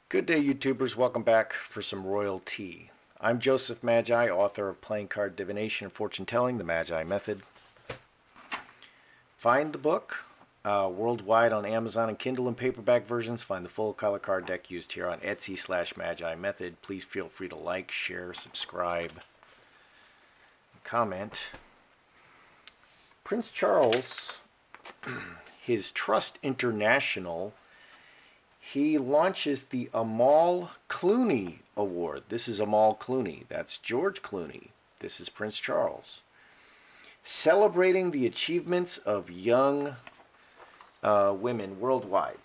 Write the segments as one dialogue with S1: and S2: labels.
S1: Good day, YouTubers. Welcome back for some royal tea. I'm Joseph Magi, author of Playing Card Divination and Fortune Telling, the Magi Method. Find the book worldwide on Amazon and Kindle and paperback versions. Find the full color card deck used here on Etsy/Magi Method. Please feel free to like, share, subscribe, comment. Prince Charles, his Trust International, he launches the Amal Clooney Award. This is Amal Clooney. That's George Clooney. This is Prince Charles. Celebrating the achievements of young women worldwide,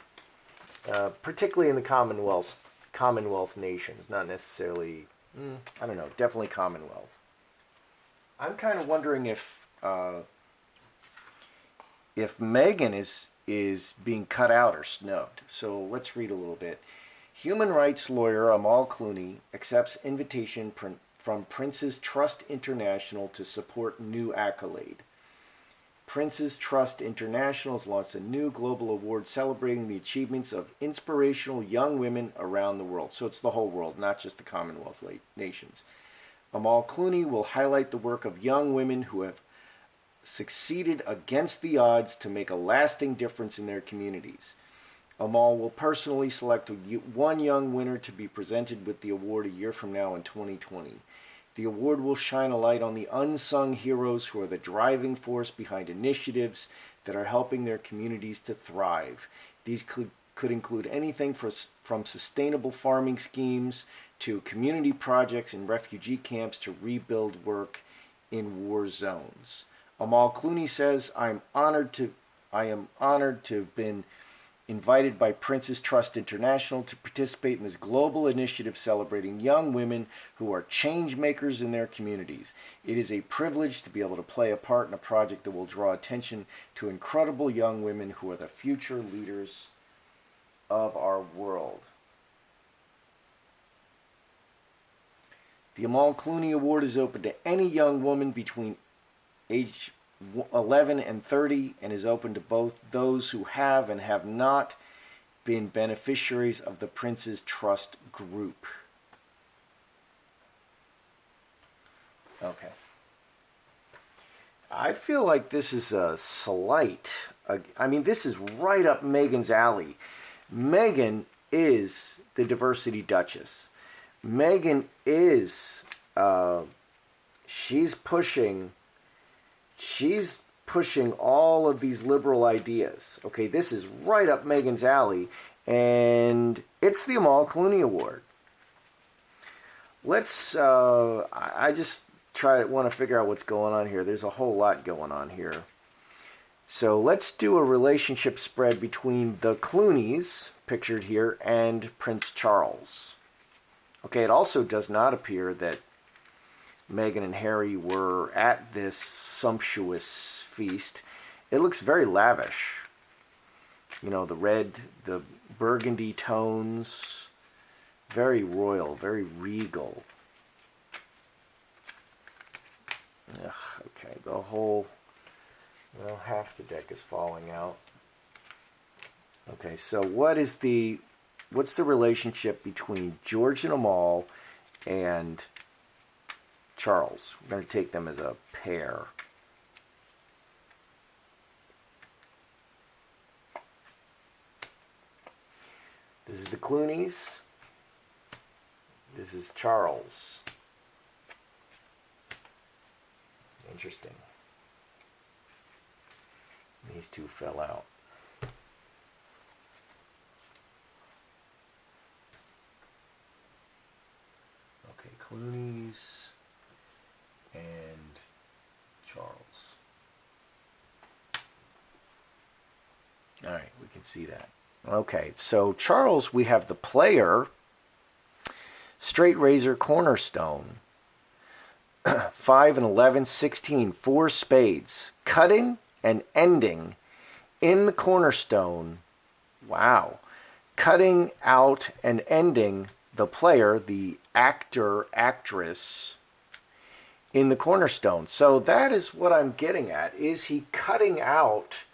S1: particularly in the Commonwealth nations, not necessarily, I don't know, definitely Commonwealth. I'm kind of wondering if Meghan is being cut out or snubbed. So let's read a little bit. Human rights lawyer Amal Clooney accepts invitation from Prince's Trust International to support new accolade. Prince's Trust International has launched a new global award celebrating the achievements of inspirational young women around the world. So it's the whole world, not just the Commonwealth nations. Amal Clooney will highlight the work of young women who have succeeded against the odds to make a lasting difference in their communities. Amal will personally select one young winner to be presented with the award a year from now in 2020. The award will shine a light on the unsung heroes who are the driving force behind initiatives that are helping their communities to thrive. These could include anything from sustainable farming schemes to community projects in refugee camps to rebuild work in war zones. Amal Clooney says, I am honored to have been invited by Prince's Trust International to participate in this global initiative celebrating young women who are change makers in their communities. It is a privilege to be able to play a part in a project that will draw attention to incredible young women who are the future leaders of our world. The Amal Clooney Award is open to any young woman between age 11 and 30 and is open to both those who have and have not been beneficiaries of the Prince's Trust Group. Okay. I feel like this is a slight. I mean, this is right up Meghan's alley. Meghan is the diversity duchess. Meghan is, she's pushing all of these liberal ideas. Okay, this is right up Meghan's alley, and it's the Amal Clooney Award. Let's, I just want to figure out what's going on here. There's a whole lot going on here. So let's do a relationship spread between the Clooneys, pictured here, and Prince Charles. Okay, it also does not appear that Meghan and Harry were at this sumptuous feast. It looks very lavish. You know, the red, the burgundy tones, very royal, very regal. Ugh, okay, the whole, well, half the deck is falling out. Okay, so what's the relationship between George and Amal and Charles? We're going to take them as a pair. This is the Clooneys. This is Charles. Interesting. These two fell out. Okay, Clooneys and Charles. All right, we can see that. Okay, so Charles, we have the player, straight razor cornerstone, 5 and 11, 16, 4 spades, cutting and ending in the cornerstone. Wow. Cutting out and ending the player, the actor, actress, in the cornerstone. So that is what I'm getting at. Is he cutting out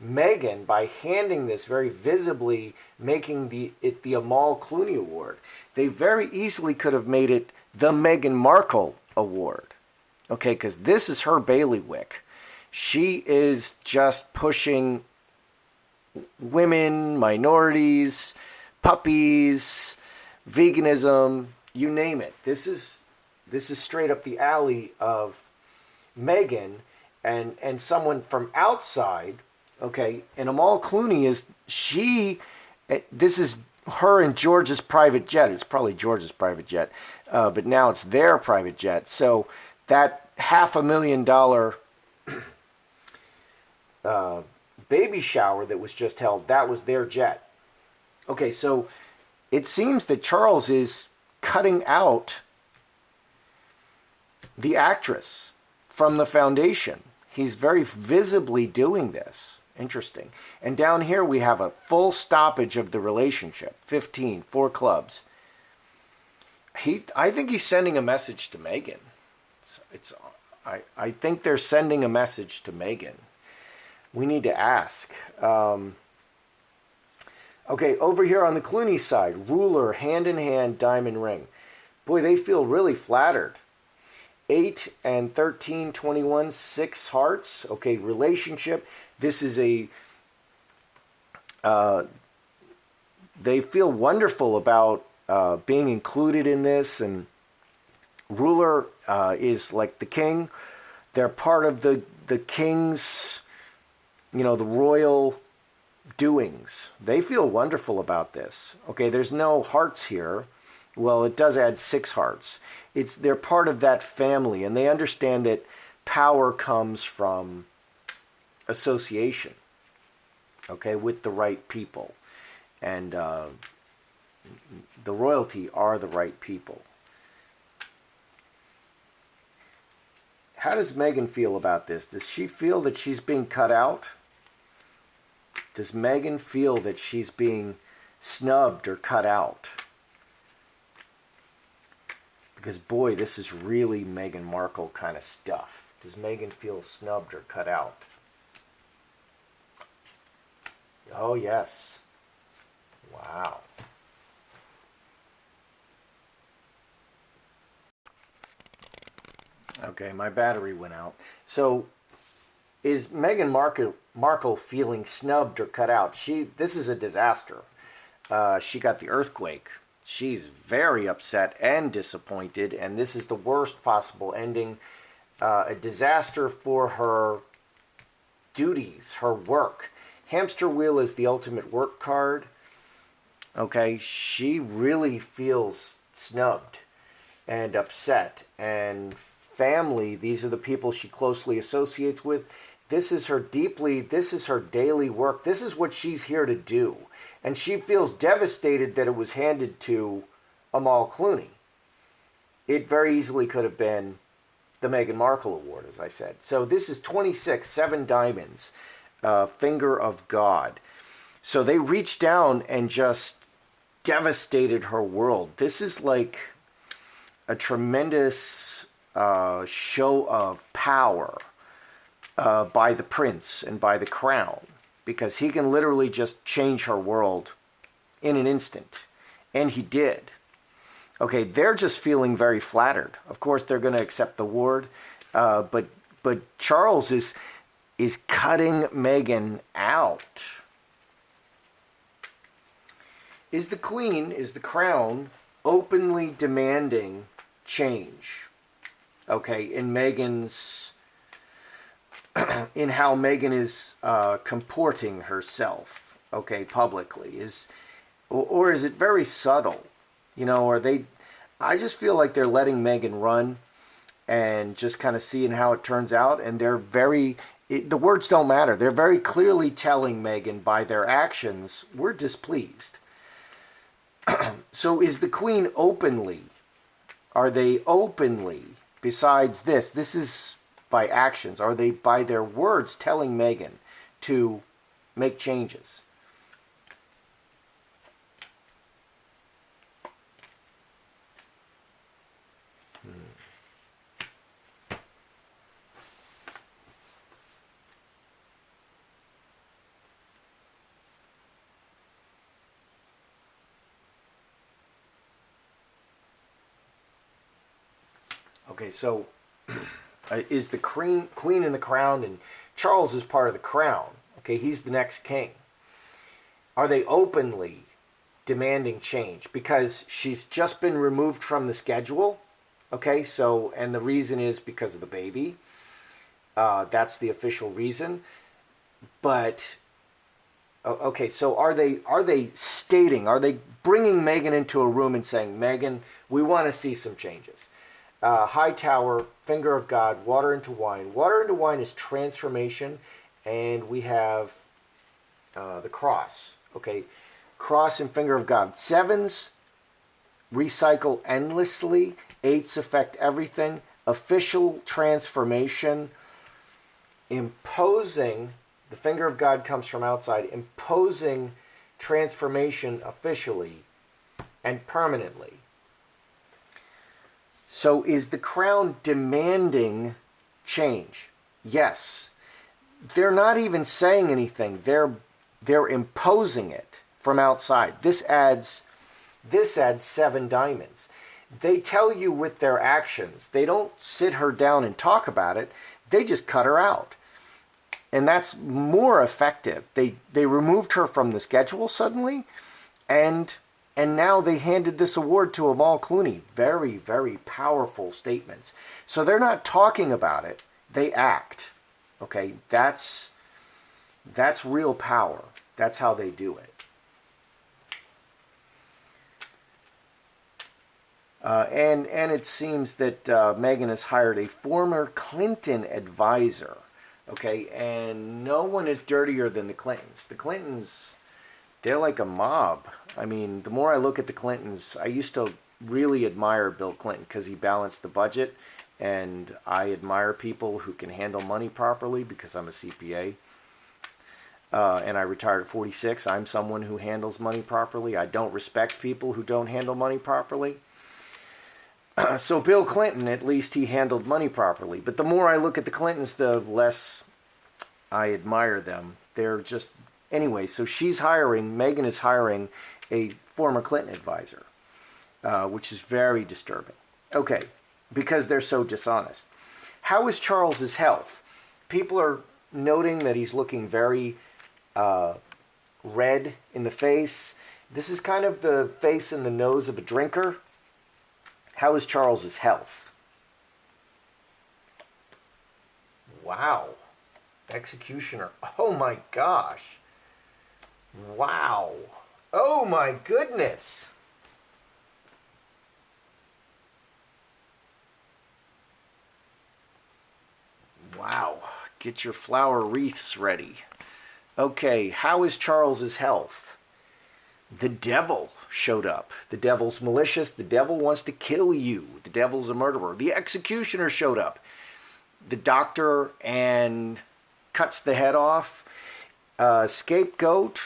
S1: Meghan by handing this very visibly, making it the Amal Clooney Award. They very easily could have made it the Meghan Markle Award. Okay, because this is her bailiwick. She is just pushing women, minorities, puppies, veganism, you name it. This is straight up the alley of Meghan and someone from outside. Okay, and Amal Clooney this is her and George's private jet. It's probably George's private jet, but now it's their private jet. So that $500,000 baby shower that was just held, that was their jet. Okay, so it seems that Charles is cutting out the actress from the foundation. He's very visibly doing this. Interesting. And down here we have a full stoppage of the relationship. 15, 4 clubs. I think he's sending a message to Meghan. I think they're sending a message to Meghan. We need to ask. Okay, over here on the Clooney side, ruler, hand in hand, diamond ring. Boy, they feel really flattered. 8 and 13, 21, 6 hearts. Okay, relationship. This is they feel wonderful about being included in this, and ruler is like the king. They're part of the king's, the royal doings. They feel wonderful about this. Okay, there's no hearts here. Well, it does add 6 hearts. They're part of that family, and they understand that power comes from association, okay, with the right people. And the royalty are the right people. How does Meghan feel about this? Does she feel that she's being cut out? Does Meghan feel that she's being snubbed or cut out? Because, boy, this is really Meghan Markle kind of stuff. Does Meghan feel snubbed or cut out? Oh, yes. Wow. Okay, my battery went out. So, is Meghan Markle feeling snubbed or cut out? This is a disaster. She got the earthquake. She's very upset and disappointed, and this is the worst possible ending. A disaster for her duties, her work. Hamster wheel is the ultimate work card. Okay, she really feels snubbed and upset. And family, these are the people she closely associates with. This is her daily work. This is what she's here to do. And she feels devastated that it was handed to Amal Clooney. It very easily could have been the Meghan Markle Award, as I said. So this is 26, 7 diamonds, finger of God. So they reached down and just devastated her world. This is like a tremendous show of power by the prince and by the crown, because he can literally just change her world in an instant. And he did. Okay, they're just feeling very flattered. Of course, they're going to accept the award, but Charles is cutting Meghan out. Is the crown openly demanding change? Okay, in Meghan's, in how Meghan is comporting herself, okay, publicly, or is it very subtle? I just feel like they're letting Meghan run and just kind of seeing how it turns out, and the words don't matter. They're very clearly telling Meghan by their actions, we're displeased. So is the Queen are they openly, besides this is by actions, are they by their words telling Meghan to make changes? Okay, so is the queen in the crown, and Charles is part of the crown. Okay, he's the next king. Are they openly demanding change? Because she's just been removed from the schedule. Okay, so, and the reason is because of the baby. That's the official reason. But okay, so are they stating, are they bringing Meghan into a room and saying, Meghan, we want to see some changes? High tower, finger of God, water into wine. Water into wine is transformation, and we have the cross. Okay, cross and finger of God. Sevens recycle endlessly. Eights affect everything. Official transformation. Imposing, the finger of God comes from outside, imposing transformation officially and permanently. So is the crown demanding change? Yes. They're not even saying anything. They're imposing it from outside. This adds 7 diamonds. They tell you with their actions. They don't sit her down and talk about it. They just cut her out. And that's more effective. They removed her from the schedule suddenly, and now they handed this award to Amal Clooney. Very, very powerful statements. So they're not talking about it. They act. Okay, that's real power. That's how they do it. And it seems that Meghan has hired a former Clinton advisor. Okay, and no one is dirtier than the Clintons. The Clintons, they're like a mob. I mean, the more I look at the Clintons, I used to really admire Bill Clinton because he balanced the budget, and I admire people who can handle money properly because I'm a CPA. And I retired at 46. I'm someone who handles money properly. I don't respect people who don't handle money properly. So Bill Clinton, at least he handled money properly. But the more I look at the Clintons, the less I admire them. They're just... Anyway, so Meghan is hiring a former Clinton advisor, which is very disturbing. Okay, because they're so dishonest. How is Charles's health? People are noting that he's looking very red in the face. This is kind of the face and the nose of a drinker. How is Charles's health? Wow. Executioner. Oh my gosh. Wow. Oh my goodness. Wow. Get your flower wreaths ready. Okay, how is Charles's health? The devil showed up. The devil's malicious. The devil wants to kill you. The devil's a murderer. The executioner showed up. The doctor and cuts the head off. Scapegoat.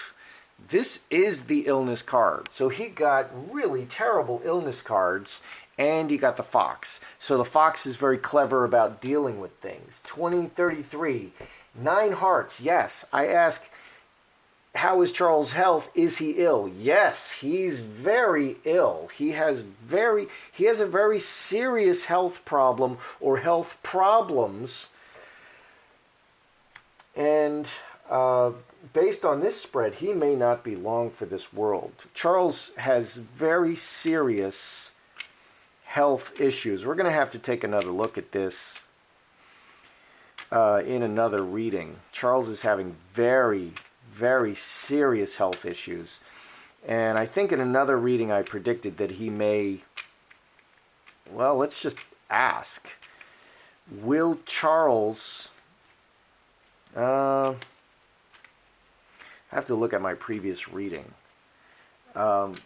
S1: This is the illness card. So he got really terrible illness cards, and he got the fox. So the fox is very clever about dealing with things. 2033. 9 hearts. Yes. I ask, how is Charles' health? Is he ill? Yes, he's very ill. He has a very serious health problem or health problems. And based on this spread, he may not be long for this world. Charles has very serious health issues. We're going to have to take another look at this in another reading. Charles is having very, very serious health issues. And I think in another reading I predicted that he may... Well, let's just ask. Will Charles... I have to look at my previous reading. Because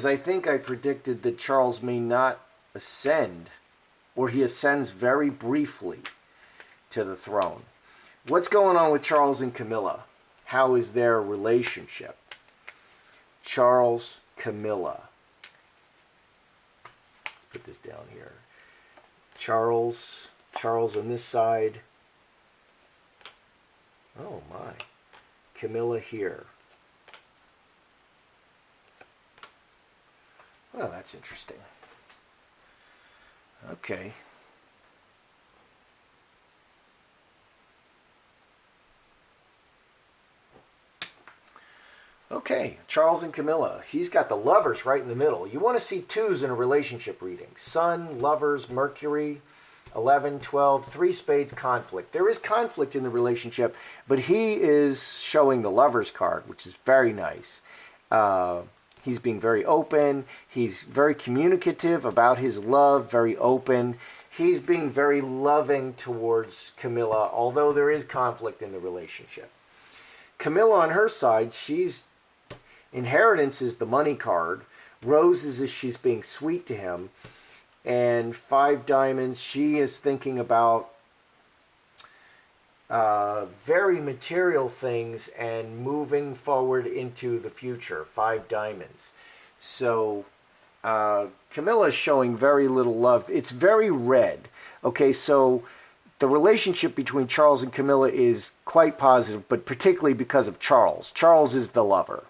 S1: I think I predicted that Charles may not ascend, or he ascends very briefly to the throne. What's going on with Charles and Camilla? How is their relationship? Charles, Camilla. Put this down here. Charles on this side. Oh my. Camilla here. Well, that's interesting. Okay. Okay, Charles and Camilla. He's got the lovers right in the middle. You want to see twos in a relationship reading. Sun, lovers, Mercury, 11, 12, three spades, conflict. There is conflict in the relationship, but he is showing the lovers card, which is very nice. He's being very open. He's very communicative about his love, very open. He's being very loving towards Camilla, although there is conflict in the relationship. Camilla, on her side, she's inheritance is the money card. Roses is she's being sweet to him. And five diamonds, she is thinking about very material things and moving forward into the future. Five diamonds. So Camilla is showing very little love. It's very red. Okay, so the relationship between Charles and Camilla is quite positive, but particularly because of Charles. Charles is the lover.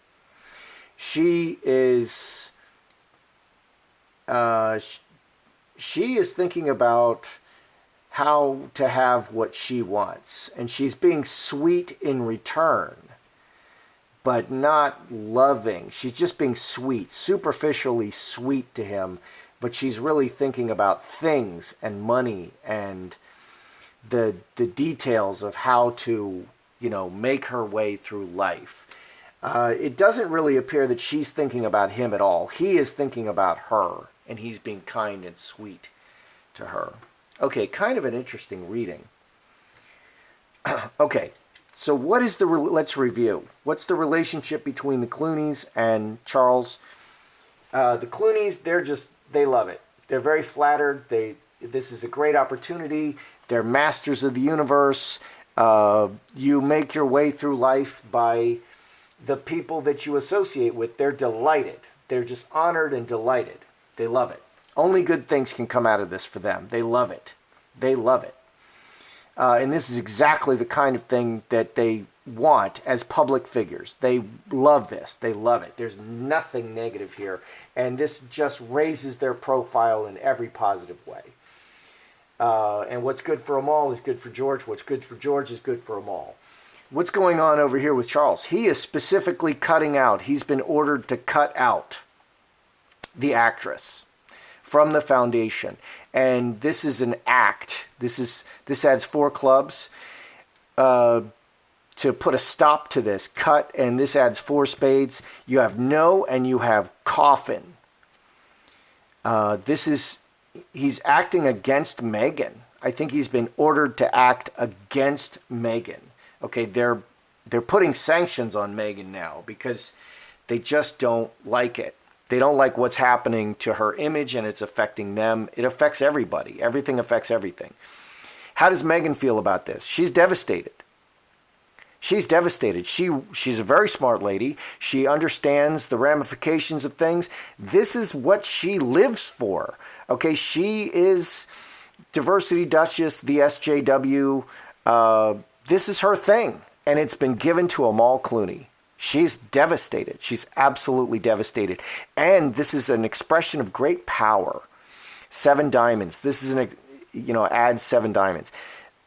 S1: She is thinking about how to have what she wants, and she's being sweet in return, but not loving. She's just being sweet, superficially sweet to him, but she's really thinking about things and money and the details of how to, make her way through life. It doesn't really appear that she's thinking about him at all. He is thinking about her, and he's being kind and sweet to her. Okay, kind of an interesting reading. Okay, so what is let's review. What's the relationship between the Clooneys and Charles? The Clooneys, they love it. They're very flattered. This is a great opportunity. They're masters of the universe. You make your way through life by the people that you associate with. They're delighted. They're just honored and delighted. They love it. Only good things can come out of this for them. They love it. They love it. And this is exactly the kind of thing that they want as public figures. They love this. They love it. There's nothing negative here. And this just raises their profile in every positive way. And what's good for Amal is good for George. What's good for George is good for Amal. What's going on over here with Charles? He is specifically cutting out. He's been ordered to cut out the actress from the foundation. And this is an act. This adds 4 clubs to put a stop to this. Cut, and this adds 4 spades. You have no, and you have coffin. He's acting against Meghan. I think he's been ordered to act against Meghan. Okay, they're putting sanctions on Meghan now because they just don't like it. They don't like what's happening to her image, and it's affecting them. It affects everybody. Everything affects everything. How does Meghan feel about this? She's devastated. She's devastated. She's a very smart lady. She understands the ramifications of things. This is what she lives for. Okay, she is Diversity Duchess, the SJW. This is her thing, and it's been given to Amal Clooney. She's devastated. She's absolutely devastated. And this is an expression of great power. 7 diamonds. This is adds 7 diamonds.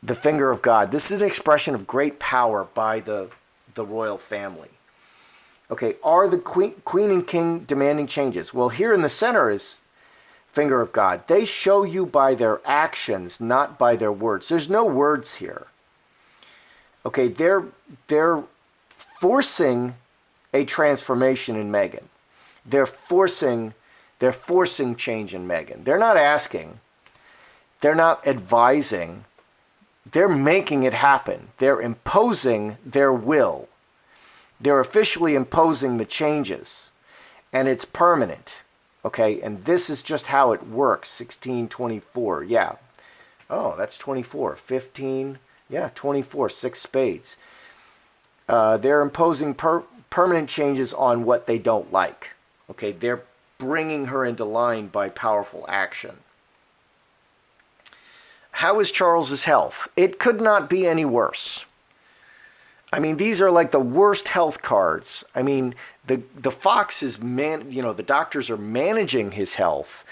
S1: The finger of God. This is an expression of great power by the royal family. Okay, are the queen and king demanding changes? Well, here in the center is finger of God. They show you by their actions, not by their words. There's no words here. Okay, they're forcing a transformation in Meghan. They're forcing change in Meghan. They're not asking. They're not advising. They're making it happen. They're imposing their will. They're officially imposing the changes, and it's permanent. Okay, and this is just how it works. 16, 24, yeah. Oh, that's 24. 15, yeah, 24, 6 spades. They're imposing permanent changes on what they don't like. Okay, they're bringing her into line by powerful action. How is Charles's health? It could not be any worse. I mean, these are like the worst health cards. I mean, the fox is the doctors are managing his health,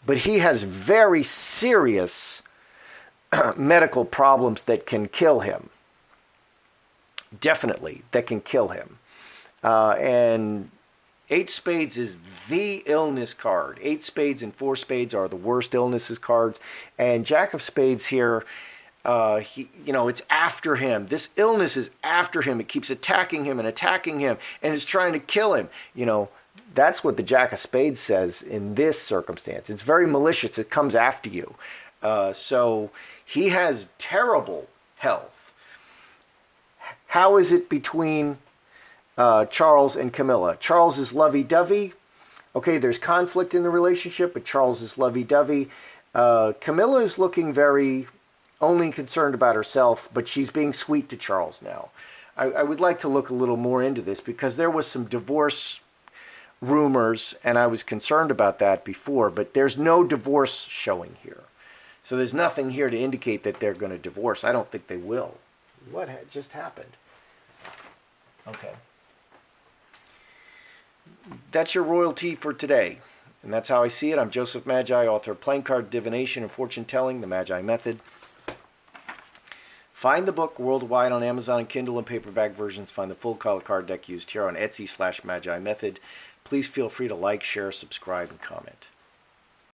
S1: but he has very serious medical problems that can kill him. Definitely, that can kill him. And 8 spades is the illness card. 8 spades and 4 spades are the worst illnesses cards. And Jack of Spades here, it's after him. This illness is after him. It keeps attacking him, and it's trying to kill him. That's what the Jack of Spades says in this circumstance. It's very malicious. It comes after you. So he has terrible health. How is it between Charles and Camilla? Charles is lovey-dovey. Okay, there's conflict in the relationship, but Charles is lovey-dovey. Camilla is looking very only concerned about herself, but she's being sweet to Charles now. I would like to look a little more into this because there was some divorce rumors, and I was concerned about that before, but there's no divorce showing here. So there's nothing here to indicate that they're going to divorce. I don't think they will. What just happened? Okay. That's your royalty for today. And that's how I see it. I'm Joseph Magi, author of Playing Card Divination and Fortune Telling, The Magi Method. Find the book worldwide on Amazon and Kindle and paperback versions. Find the full color card deck used here on Etsy/Magi Method. Please feel free to like, share, subscribe, and comment.